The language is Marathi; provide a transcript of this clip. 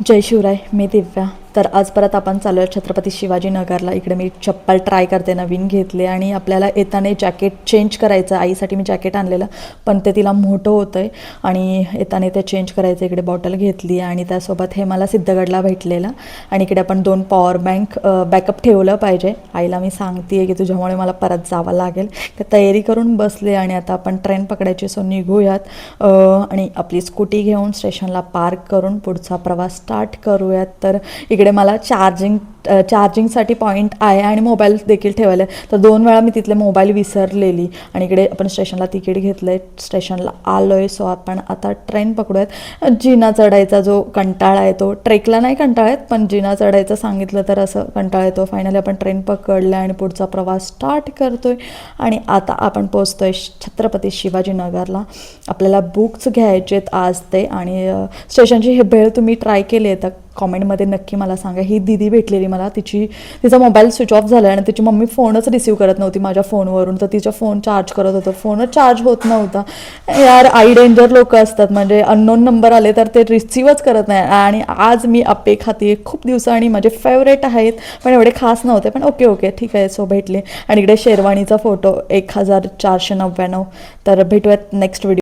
जय शिवराय, मी दिव्या. तर आज परत आपण चालू आहे छत्रपती शिवाजीनगरला. इकडे मी चप्पल ट्राय करते, नवीन घेतले आणि आपल्याला येताना जॅकेट चेंज करायचं. आईसाठी मी जॅकेट आणलेलं, पण ते तिला मोठं होतं आहे आणि येताना ते चेंज करायचं. इकडे बॉटल घेतली आणि त्यासोबत हे मला सिद्धगडला भेटलेलं. आणि इकडे आपण 2 पॉवर बँक बॅकअप ठेवलं पाहिजे. आईला मी सांगते आहे की तुझ्यामुळे मला परत जावं लागेल. तर तयारी करून बसले आणि आता आपण ट्रेन पकडायची, सो निघूयात आणि आपली स्कूटी घेऊन स्टेशनला पार्क करून पुढचा प्रवास स्टार्ट करूयात. तर इकडे मला चार्जिंगसाठी पॉईंट आहे आणि मोबाईल देखील ठेवायला आहे. तर 2 वेळा मी तिथले मोबाईल विसरलेली आणि इकडे आपण स्टेशनला तिकीट घेतलं आहे, स्टेशनला आलो आहे. सो आपण आता ट्रेन पकडूयात. जिना चढायचा जो कंटाळा आहे, तो ट्रेकला नाही कंटाळा आहेत, पण जिना चढायचं सांगितलं तर असं कंटाळा येतो. फायनली आपण ट्रेन पकडलं आणि पुढचा प्रवास स्टार्ट करतोय. आणि आता आपण पोचतोय छत्रपती शिवाजीनगरला. आपल्याला बुक्स घ्यायचे आहेत आज ते. आणि स्टेशनची हे भेळ तुम्ही ट्राय केली आहे तर कॉमेंटमध्ये नक्की मला सांगा. ही दीदी भेटलेली मला, तिचा मोबाईल स्विच ऑफ झाला आणि तिची मम्मी फोनच रिसीव्ह करत नव्हती माझ्या फोनवरून. तर तिचा फोन चार्ज करत होतं, फोनच चार्ज होत नव्हता. यार, आई डेंजर लोक असतात, म्हणजे अननोन नंबर आले तर ते रिसीवच करत नाही. आणि आज मी अप्पे खाते, खूप दिवसांनी माझे फेवरेट आहेत, पण एवढे खास नव्हते, पण ओके ठीक आहे. सो भेटले. आणि इकडे शेरवानीचा फोटो 1499. तर भेटूयात नेक्स्ट व्हिडिओ.